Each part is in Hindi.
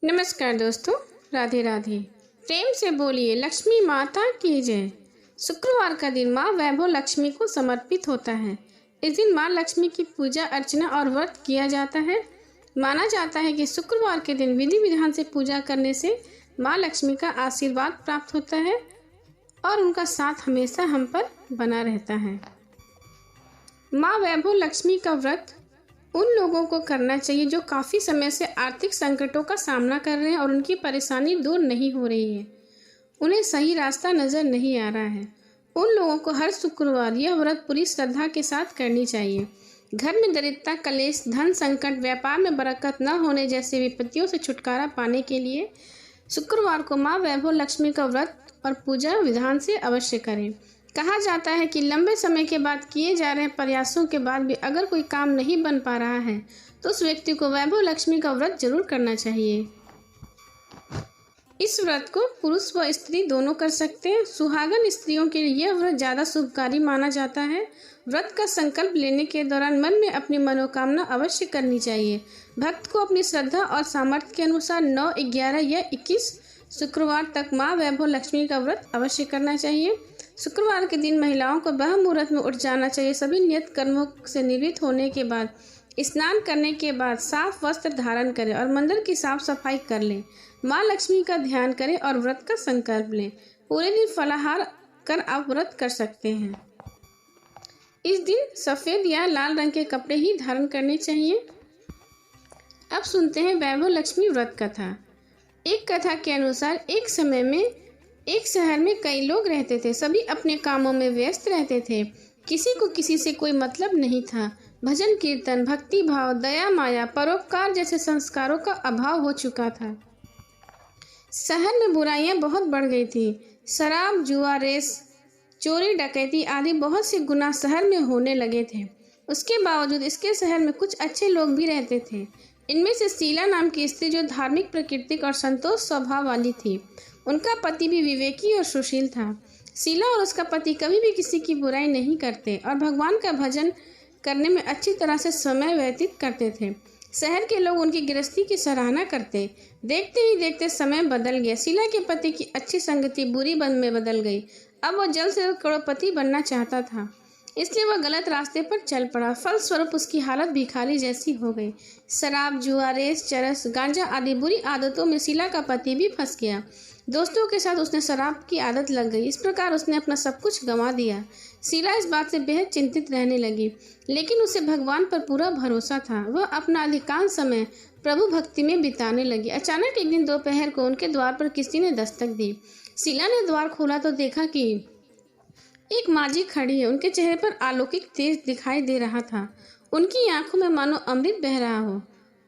नमस्कार दोस्तों, राधे राधे। प्रेम से बोलिए लक्ष्मी माता की जय। शुक्रवार का दिन माँ वैभव लक्ष्मी को समर्पित होता है। इस दिन माँ लक्ष्मी की पूजा अर्चना और व्रत किया जाता है। माना जाता है कि शुक्रवार के दिन विधि विधान से पूजा करने से माँ लक्ष्मी का आशीर्वाद प्राप्त होता है और उनका साथ हमेशा हम पर बना रहता है। माँ वैभव लक्ष्मी का व्रत उन लोगों को करना चाहिए जो काफ़ी समय से आर्थिक संकटों का सामना कर रहे हैं और उनकी परेशानी दूर नहीं हो रही है, उन्हें सही रास्ता नज़र नहीं आ रहा है। उन लोगों को हर शुक्रवार यह व्रत पूरी श्रद्धा के साथ करनी चाहिए। घर में दरिद्रता, कलेश, धन संकट, व्यापार में बरकत न होने जैसे विपत्तियों से छुटकारा पाने के लिए शुक्रवार को माँ वैभव लक्ष्मी का व्रत और पूजा विधान से अवश्य करें। कहा जाता है कि लंबे समय के बाद किए जा रहे प्रयासों के बाद भी अगर कोई काम नहीं बन पा रहा है तो उस व्यक्ति को वैभव लक्ष्मी का व्रत जरूर करना चाहिए। इस व्रत को पुरुष व स्त्री दोनों कर सकते हैं। सुहागन स्त्रियों के लिए यह व्रत ज़्यादा शुभकारी माना जाता है। व्रत का संकल्प लेने के दौरान मन में अपनी मनोकामना अवश्य करनी चाहिए। भक्त को अपनी श्रद्धा और सामर्थ्य के अनुसार 9, 11 या 21 शुक्रवार तक माँ वैभव लक्ष्मी का व्रत अवश्य करना चाहिए। शुक्रवार के दिन महिलाओं को ब्रह्म मुहूर्त में उठ जाना चाहिए। सभी नियत कर्मों से निवृत्त होने के बाद स्नान करने के बाद साफ वस्त्र धारण करें और मंदिर की साफ सफाई कर लें। माँ लक्ष्मी का ध्यान करें और व्रत का संकल्प लें। पूरे दिन फलाहार कर आप व्रत कर सकते हैं। इस दिन सफ़ेद या लाल रंग के कपड़े ही धारण करने चाहिए। अब सुनते हैं वैभव लक्ष्मी व्रत कथा। एक कथा के अनुसार एक समय में एक शहर में कई लोग रहते थे। सभी अपने कामों में व्यस्त रहते थे। किसी को किसी से कोई मतलब नहीं था। भजन कीर्तन, भक्ति भाव, दया माया, परोपकार जैसे संस्कारों का अभाव हो चुका था। शहर में बुराइयां बहुत बढ़ गई थी। शराब, जुआ, रेस, चोरी, डकैती आदि बहुत से गुनाह शहर में होने लगे थे। उसके बावजूद इसके शहर में कुछ अच्छे लोग भी रहते थे। इनमें से शीला नाम की स्त्री जो धार्मिक, प्राकृतिक और संतोष स्वभाव वाली थी। उनका पति भी विवेकी और सुशील था। शीला और उसका पति कभी भी किसी की बुराई नहीं करते और भगवान का भजन करने में अच्छी तरह से समय व्यतीत करते थे। शहर के लोग उनकी गृहस्थी की सराहना करते। देखते ही देखते समय बदल गया। शीला के पति की अच्छी संगति बुरी बंद में बदल गई। अब वह जल्द से जल्द करोड़पति बनना चाहता था, इसलिए वह गलत रास्ते पर चल पड़ा। फलस्वरूप उसकी हालत भिखारी जैसी हो गई। शराब, जुआ, रेस, चरस, गांजा आदि बुरी आदतों में शीला का पति भी फंस गया। दोस्तों के साथ उसने शराब की आदत लग गई। इस प्रकार उसने अपना सब कुछ गंवा दिया। शीला इस बात से बेहद चिंतित रहने लगी, लेकिन उसे भगवान पर पूरा भरोसा था। वह अपना अधिकांश समय प्रभु भक्ति में बिताने लगी। अचानक एक दिन दोपहर को उनके द्वार पर किसी ने दस्तक दी। शीला ने द्वार खोला तो देखा कि एक माजी खड़ी है। उनके चेहरे पर अलौकिक तेज दिखाई दे रहा था। उनकी आंखों में मानो अमृत बह रहा हो।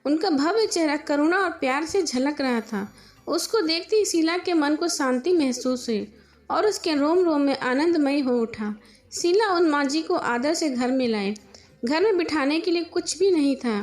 उनका भव्य चेहरा करुणा और प्यार से झलक रहा था। उसको देखते ही शीला के मन को शांति महसूस हुई और उसके रोम रोम में आनंदमय हो उठा। शीला उन माजी को आदर से घर में लाए। घर में बिठाने के लिए कुछ भी नहीं था।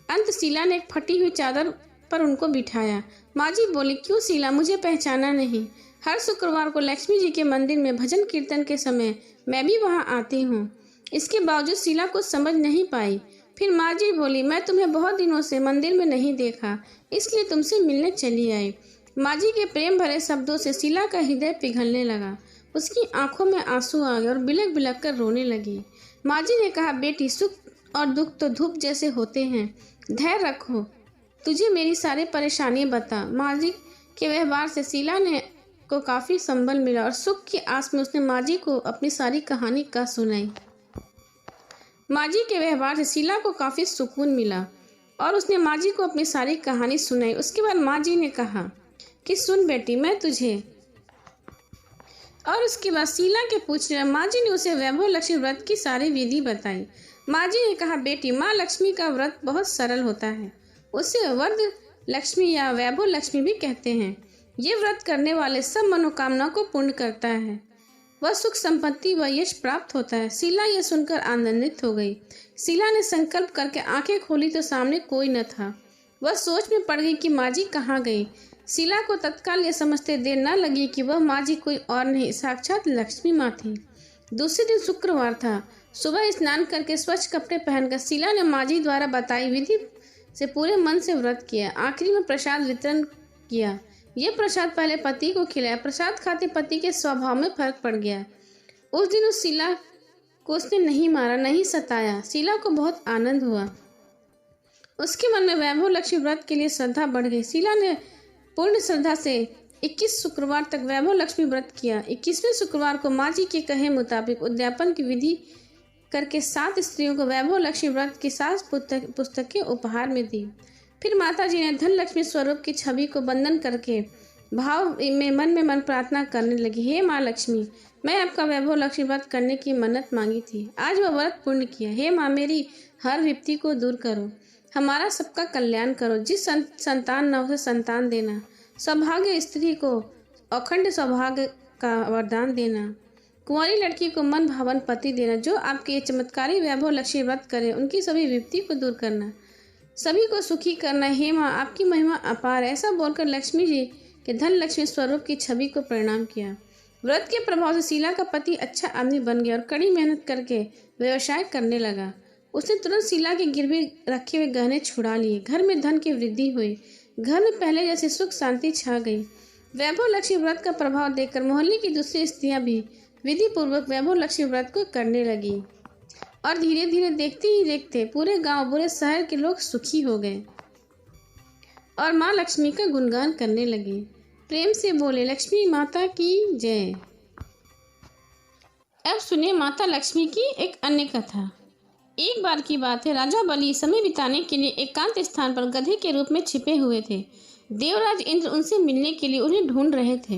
अंत शीला ने एक फटी हुई चादर पर उनको बिठाया। माजी बोली, क्यों शीला, मुझे पहचाना नहीं? हर शुक्रवार को लक्ष्मी जी के मंदिर में भजन कीर्तन के समय मैं भी वहां आती हूँ। इसके बावजूद शीला कुछ समझ नहीं पाई। फिर माँ जी बोली, मैं तुम्हें बहुत दिनों से मंदिर में नहीं देखा, इसलिए तुमसे मिलने चली आई। माँ जी के प्रेम भरे शब्दों से शीला का हृदय पिघलने लगा। उसकी आंखों में आंसू आ गए और बिलख बिलख कर रोने लगी। माँ जी ने कहा, बेटी, सुख और दुख तो धूप जैसे होते हैं, धैर्य रखो, तुझे मेरी सारी परेशानियां बता। माँ जी के व्यवहार से शीला ने को काफ़ी संबल मिला और सुख की आस में उसने माँ जी को अपनी सारी कहानी कह सुनाई। माँ जी के व्यवहार से शीला को काफ़ी सुकून मिला और उसने माँ जी को अपनी सारी कहानी सुनाई। उसके बाद माँ जी ने कहा कि सुन बेटी, मैं तुझे, और उसके बाद शीला के पूछने माँ जी ने उसे वैभव लक्ष्मी व्रत की सारी विधि बताई। माँ जी ने कहा, बेटी, माँ लक्ष्मी का व्रत बहुत सरल होता है। उसे वरद लक्ष्मी या वैभव लक्ष्मी भी कहते हैं। ये व्रत करने वाले सब मनोकामना को पूर्ण करता है। वह सुख, संपत्ति व यश प्राप्त होता है। शीला यह सुनकर आनंदित हो गई। शीला ने संकल्प करके आंखें खोली तो सामने कोई न था। वह सोच में पड़ गई कि माँ जी कहाँ गई। शीला को तत्काल यह समझते देर न लगी कि वह माँ जी कोई और नहीं, साक्षात लक्ष्मी माँ थी। दूसरे दिन शुक्रवार था। सुबह स्नान करके स्वच्छ कपड़े पहनकर शीला ने माँ जी द्वारा बताई विधि से पूरे मन से व्रत किया। आखिरी में प्रसाद वितरण किया। यह प्रसाद पहले पति को खिलाया। प्रसाद खाते पति के स्वभाव में फर्क पड़ गया। उस दिन उस शीला को उसने नहीं मारा, नहीं सताया। शीला को बहुत आनंद हुआ। उसके मन में वैभव लक्ष्मी व्रत के लिए श्रद्धा बढ़ गई। शीला ने पूर्ण श्रद्धा से 21 शुक्रवार तक वैभव लक्ष्मी व्रत किया। 21वें शुक्रवार को माँ जी के कहे मुताबिक उद्यापन की विधि करके 7 स्त्रियों को वैभव लक्ष्मी व्रत की 7 पुस्तकें उपहार में दी। फिर माता जी ने धन लक्ष्मी स्वरूप की छवि को बंधन करके भाव में मन प्रार्थना करने लगी। हे माँ लक्ष्मी, मैं आपका वैभव लक्ष्मी व्रत करने की मन्नत मांगी थी, आज वह व्रत पूर्ण किया। हे माँ, मेरी हर विपत्ति को दूर करो, हमारा सबका कल्याण करो। जिस संतान न उसे संतान देना, सौभाग्य स्त्री को अखंड सौभाग्य का वरदान देना, कुंवारी लड़की को मन भावन पति देना। जो आपके ये चमत्कारी वैभव लक्ष्मी व्रत करे, उनकी सभी विपत्ति को दूर करना, सभी को सुखी करना। हे माँ, आपकी महिमा अपार। ऐसा बोलकर लक्ष्मी जी के धन लक्ष्मी स्वरूप की छवि को प्रणाम किया। व्रत के प्रभाव से शीला का पति अच्छा आदमी बन गया और कड़ी मेहनत करके व्यवसाय करने लगा। उसने तुरंत शीला के गिरवी रखे हुए गहने छुड़ा लिए। घर में धन की वृद्धि हुई। घर में पहले जैसे सुख शांति छा गई। वैभव लक्ष्मी व्रत का प्रभाव देखकर मोहल्ले की दूसरी स्त्रियां भी विधि पूर्वक वैभव लक्ष्मी व्रत को करने लगी और धीरे धीरे देखते ही देखते पूरे गांव, पूरे शहर के लोग सुखी हो गए और माँ लक्ष्मी का गुणगान करने लगे। प्रेम से बोले लक्ष्मी माता की जय। अब सुनिए माता लक्ष्मी की एक अन्य कथा। एक बार की बात है, राजा बलि समय बिताने के लिए एकांत स्थान पर गधे के रूप में छिपे हुए थे। देवराज इंद्र उनसे मिलने के लिए उन्हें ढूंढ रहे थे।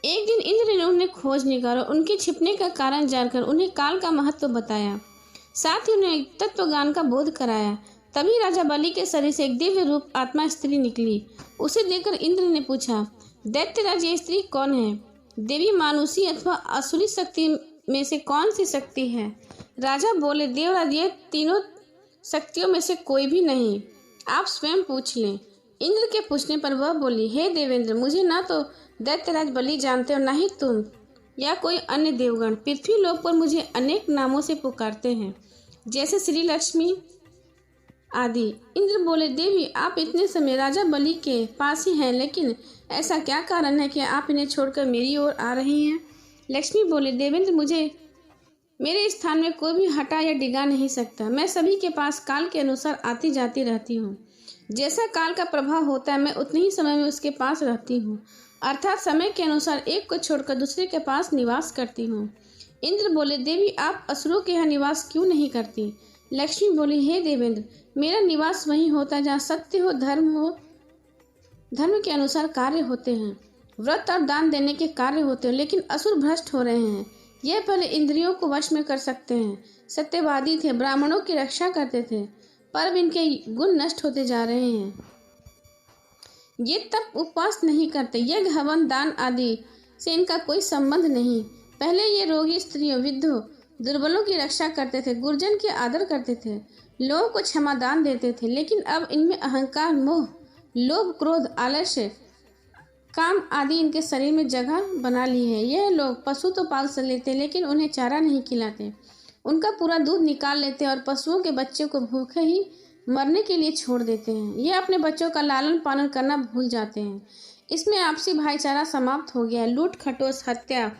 एक दिन इंद्र ने उन्हें खोज निकाला, उनके छिपने का कारण जानकर उन्हें काल का महत्व बताया, साथ ही उन्हें तत्वज्ञान का बोध कराया। तभी राजा बलि के शरीर से एक दिव्य रूप आत्मा स्त्री निकली। उसे देखकर इंद्र ने पूछा, दैत्यराज, ये स्त्री कौन है? देवी, मानुषी अथवा असुरी शक्ति में से कौन सी शक्ति है? राजा बोले, देवराज, ये तीनों शक्तियों में से कोई भी नहीं, आप स्वयं पूछ लें। इंद्र के पूछने पर वह बोली, हे देवेंद्र, मुझे ना तो दैत्यराज बलि जानते हो, ना ही तुम या कोई अन्य देवगण। पृथ्वी लोक पर मुझे अनेक नामों से पुकारते हैं, जैसे श्री लक्ष्मी आदि। इंद्र बोले, देवी, आप इतने समय राजा बलि के पास ही हैं, लेकिन ऐसा क्या कारण है कि आप इन्हें छोड़कर मेरी ओर आ रही हैं? लक्ष्मी बोले, देवेंद्र, मुझे मेरे स्थान में कोई भी हटा या डिगा नहीं सकता। मैं सभी के पास काल के अनुसार आती जाती रहती हूँ। जैसा काल का प्रभाव होता है, मैं उतने ही समय में उसके पास रहती हूँ, अर्थात समय के अनुसार एक को छोड़कर दूसरे के पास निवास करती हूँ। इंद्र बोले, देवी, आप असुरों के यहाँ निवास क्यों नहीं करती? लक्ष्मी बोली, हे देवेंद्र, मेरा निवास वहीं होता है जहाँ सत्य हो, धर्म के अनुसार कार्य होते हैं, व्रत और दान देने के कार्य होते हैं। लेकिन असुर भ्रष्ट हो रहे हैं। यह पहले इंद्रियों को वश में कर सकते हैं, सत्यवादी थे, ब्राह्मणों की रक्षा करते थे, पर अब इनके गुण नष्ट होते जा रहे हैं। ये तप उपवास नहीं करते, यज्ञ हवन दान आदि से इनका कोई संबंध नहीं। पहले ये रोगी स्त्रियों, विधवों, दुर्बलों की रक्षा करते थे, गुरजन की आदर करते थे, लोगों को क्षमा दान देते थे। लेकिन अब इनमें अहंकार, मोह, लोभ, क्रोध, आलस्य, काम आदि इनके शरीर में जगह बना ली है। यह लोग पशु तो पाल लेते, लेकिन उन्हें चारा नहीं खिलाते, उनका पूरा दूध निकाल लेते हैं और पशुओं के बच्चे को भूखे ही मरने के लिए छोड़ देते हैं। यह अपने बच्चों का लालन पालन करना भूल जाते हैं। इसमें आपसी भाईचारा समाप्त हो गया है। लूट खटोस, हत्या,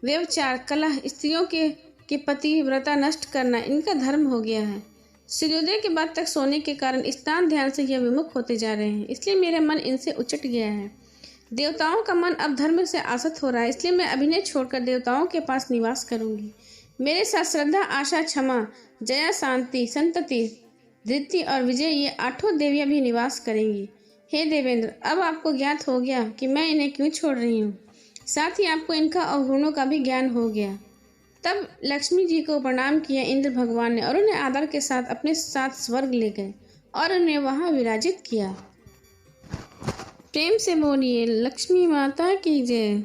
व्यभिचार, कलह, स्त्रियों के पतिव्रता नष्ट करना इनका धर्म हो गया है। सूर्योदय के बाद तक सोने के कारण स्नान ध्यान से यह विमुख होते जा रहे हैं, इसलिए मेरा मन इनसे उचट गया है। देवताओं का मन अब धर्म से आसक्त हो रहा है, इसलिए मैं अभिनय छोड़कर देवताओं के पास निवास करूंगी। मेरे साथ श्रद्धा, आशा, क्षमा, जया, शांति, संतति, धृति और विजय, ये 8 देवियां भी निवास करेंगी। हे देवेंद्र, अब आपको ज्ञात हो गया कि मैं इन्हें क्यों छोड़ रही हूँ, साथ ही आपको इनका अवगुणों का भी ज्ञान हो गया। तब लक्ष्मी जी को प्रणाम किया इंद्र भगवान ने और उन्हें आदर के साथ अपने साथ स्वर्ग ले गए और उन्हें वहां विराजित किया। प्रेम से बोलिए लक्ष्मी माता की जय।